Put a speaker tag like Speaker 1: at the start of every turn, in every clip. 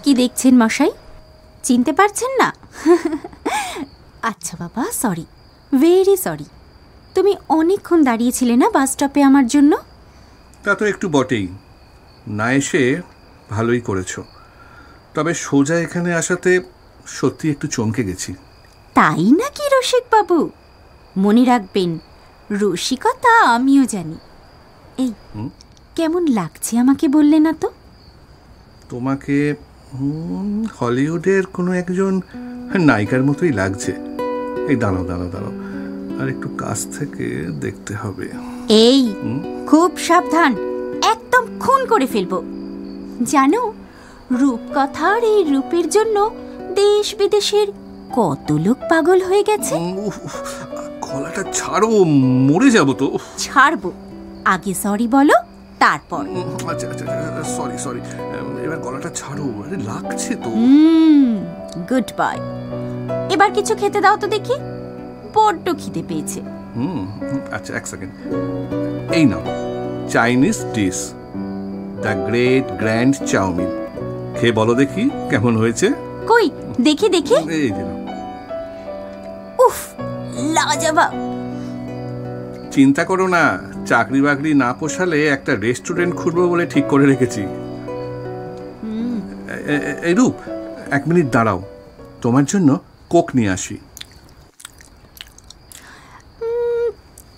Speaker 1: কি দেখছেন মশাই? চিনতে পারছেন না? আচ্ছা বাবা, সরি, ভেরি সরি। তুমি অনেকক্ষণ দাঁড়িয়েছিলে না বাস স্টপে আমার জন্য?
Speaker 2: তা তো একটু বটেই, না এসে ভালোই করেছ। তবে সোজা এখানে আসাতে সত্যি একটু চমকে গেছি।
Speaker 1: তাই নাকি রসিকবাবু? মনে রাখবেন, রসিকতা আমিও জানি। এই কেমন লাগছে আমাকে বললে না তো?
Speaker 2: তোমাকে হলিউডের কোনো একজন নায়িকার মতোই লাগছে। এই দাঁড়াও দাঁড়াও দাঁড়াও, আর একটু কাছ থেকে দেখতে হবে।
Speaker 1: এই খুব সাবধান, একদম খুন করে ফেলবো। জানো, রূপকথার এই রূপের জন্য দেশ বিদেশের কত লোক পাগল হয়ে গেছে।
Speaker 2: গলাটা ছাড়ো, মরে যাবো তো।
Speaker 1: ছাড়বো, আগে সরি বলো, তারপর।
Speaker 2: আচ্ছা আচ্ছা, সরি সরি, এবার গলাটা ছাড়ো, আরে লাগছে তো।
Speaker 1: Good bye. এবার কিছু খেতে দাও তো দেখি, বড্ড খিদে পেয়েছে।
Speaker 2: আচ্ছা, এক সেকেন্ড। এই নাও, Chinese dish, the great grand chowmein. খেয়ে বলো দেখি কেমন হয়েছে।
Speaker 1: কই দেখি দেখি।
Speaker 2: এই যে নাও।
Speaker 1: উফ, লাজবাব।
Speaker 2: চিন্তা করো না, চাকরি বাকরি না পোষালে একটা রেস্টুরেন্ট খুলবো বলে ঠিক করে রেখেছি। এই রূপ, 1 মিনিট দাঁড়াও, তোমার জন্য কোক নিয়ে আসি।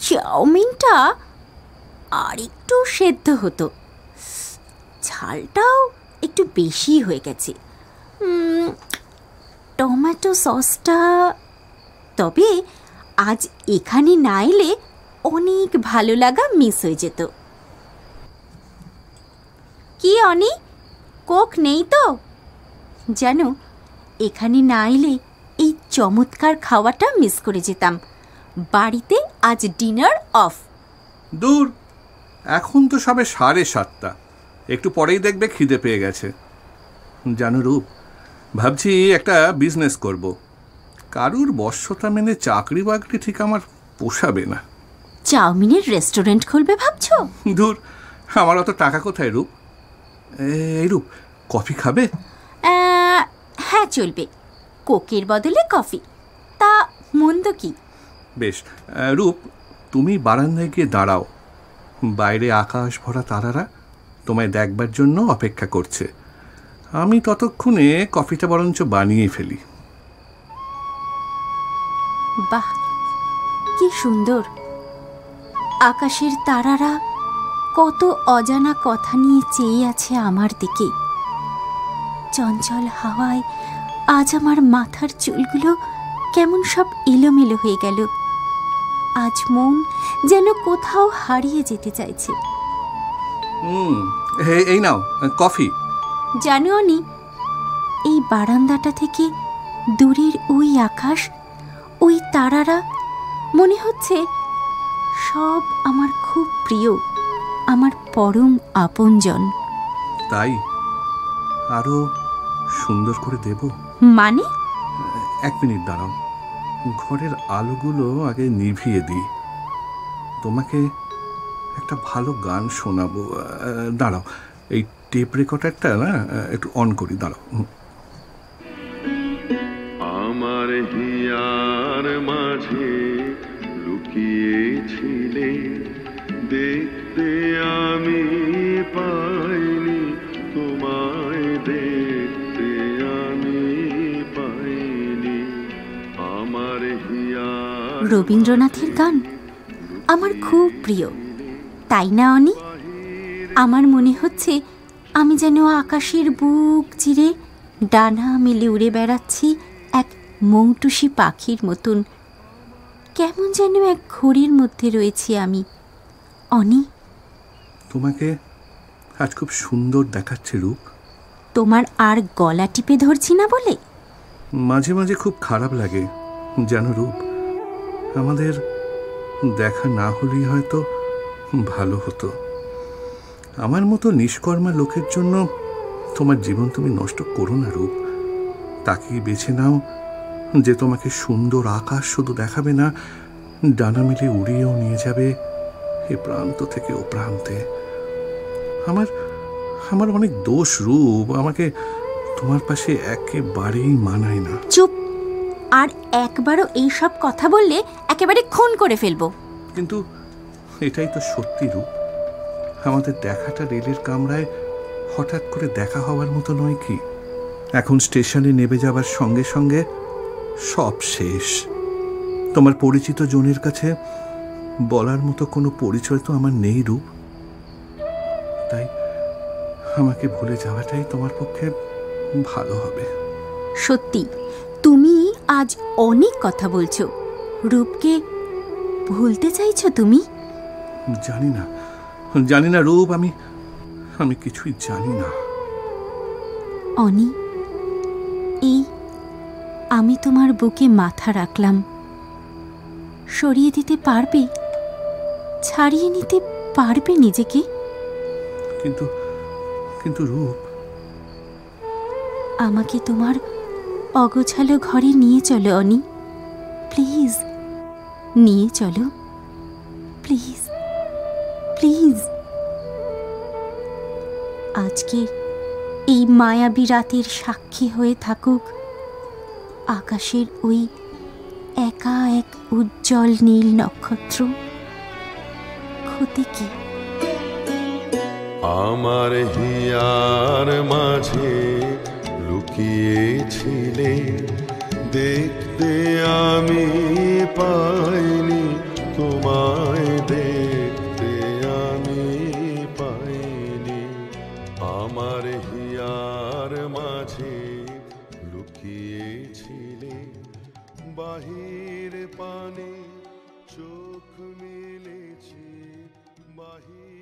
Speaker 1: চাউমিনটা আর একটু সেদ্ধ হতো, ঝালটাও একটু বেশি হয়ে গেছে। টমেটো সসটা, তবে আজ এখানে না এলে অনেক ভালো লাগা মিস হয়ে যেত। কি অনি, কোক নেই তো? জানো, এখানে না এলে এই চমৎকার খাওয়াটা মিস করে যেতাম। বাড়িতে আজ ডিনার অফ।
Speaker 2: দূর, এখন তো সবে 7:30, একটু পরেই দেখবে খিদে পেয়ে গেছে। জানো রূপ, ভাবছি একটা বিজনেস করব। কারুর বশ্যতা মেনে চাকরি বাকরি ঠিক আমার পোষাবে না।
Speaker 1: চাউমিনের রেস্টুরেন্ট খুলবে ভাবছো?
Speaker 2: দূর, আমার অত টাকা কোথায় রূপ। এই রূপ, কফি খাবে?
Speaker 1: হ্যাঁ চলবে, কোকের বদলে কফি, তা মন্দ কি?
Speaker 2: বেশ। রূপ, তুমি বারান্দায় গিয়ে দাঁড়াও, বাইরে আকাশ ভরা তারারা তোমায় দেখবার জন্য অপেক্ষা করছে। আমি ততক্ষণে কফিটা বরঞ্চ বানিয়ে ফেলি।
Speaker 1: বাহ, কি সুন্দর! আকাশের তারারা কত অজানা কথা নিয়ে চেয়ে আছে আমার দিকে। চঞ্চল হাওয়ায় আজ আমার মাথার চুলগুলো কেমন সব এলোমেলো হয়ে গেল। আজ মন যেন কোথাও হারিয়ে যেতে চাইছে।
Speaker 2: এই নাও কফি।
Speaker 1: জানো অনি, এই বারান্দাটা থেকে দূরের ওই আকাশ, ওই তারারা মনে হচ্ছে সব আমার খুব প্রিয়, আমার পরম আপনজন।
Speaker 2: তাই আরো সুন্দর করে দেব?
Speaker 1: মানে?
Speaker 2: 1 মিনিট দাঁড়াও, ঘরের আলোগুলো আগে নিভিয়ে দিই। তোমাকে একটা ভালো গান শোনাবো। দাঁড়াও, এই টেপ রেকর্ডারটা না একটু অন করি, দাঁড়াও।
Speaker 3: আমার হিয়ার মাঝে লুকিয়েছিলে, দেখতে আমি পাইনি তোমায়, দেখতে আমি পাইনি আমার হিয়ার।
Speaker 1: রবীন্দ্রনাথের গান আমার খুব প্রিয়, তাই না অনি? আমার মনে হচ্ছে আমি যেন আকাশের বুক চিরে ডানা মেলে উড়ে বেড়াচ্ছি এক মৌটুসি পাখির মতন। কেমন যেন এক ঘড়ির মধ্যে রয়েছি আমি। অনি,
Speaker 2: তোমাকে আজ খুব সুন্দর দেখাচ্ছে রূপ।
Speaker 1: তোমার আর গলা টিপে ধরছি না বলে?
Speaker 2: মাঝে মাঝে খুব খারাপ লাগে জানো রূপ, আমাদের দেখা না হলেই হয়তো ভালো হতো। আমার মতো নিষ্কর্মা লোকের জন্য তোমার জীবন তুমি নষ্ট করো না রূপ। তাকেই বেছে নাও যে তোমাকে সুন্দর আকাশ শুধু দেখাবে না, ডানা মেলে উড়িয়েও নিয়ে যাবে এ প্রান্ত থেকে ও প্রান্তে। আমার অনেক দোষ রূপ, আমাকে তোমার পাশে একেবারেই মানায় না।
Speaker 1: চুপ! আর একবারও এই সব কথা বললে একেবারে খুন করে ফেলবো।
Speaker 2: কিন্তু এটাই তো সত্যি রূপ। আমাদের দেখাটা রেলের কামরায় হঠাৎ করে দেখা হওয়ার মতো নয় কি? এখন স্টেশনে নেমে যাবার সঙ্গে সঙ্গে সব শেষ। তোমার পরিচিত জনের কাছে বলার মতো কোনো পরিচয় তো আমার নেই রূপ। তাই আমাকে ভুলে যাওয়াটাই তোমার পক্ষে ভালো হবে।
Speaker 1: সত্যি তুমি আজ অনেক কথা বলছো। রূপকে ভুলতে চাইছো তুমি?
Speaker 2: জানি না রূপ, আমি কিছুই জানি না।
Speaker 1: অনি, এই আমি তোমার বুকে মাথা রাখলাম। সরিয়ে দিতে পারবে? ছাড়িয়ে নিতে পারবে নিজেকে?
Speaker 2: কিন্তু রূপ,
Speaker 1: আমাকে তোমার অগোছালো ঘরে নিয়ে চলো অনি, প্লিজ নিয়ে চলো, প্লিজ প্লিজ। আজকে এই মায়াবী রাতের সাক্ষী হয়ে থাকুক আকাশের ওই একা এক উজ্জ্বল নীল নক্ষত্র। ক্ষতি কি?
Speaker 3: আমার হিয়ার মাঝে লুকিয়েছিলে, দেখতে আমি পাইনি তোমায়, দেখতে আমি পাইনি। আমার হিয়ার মাঝে লুকিয়েছিলে, বাহির পানে চোখ মেলেছি, বাহির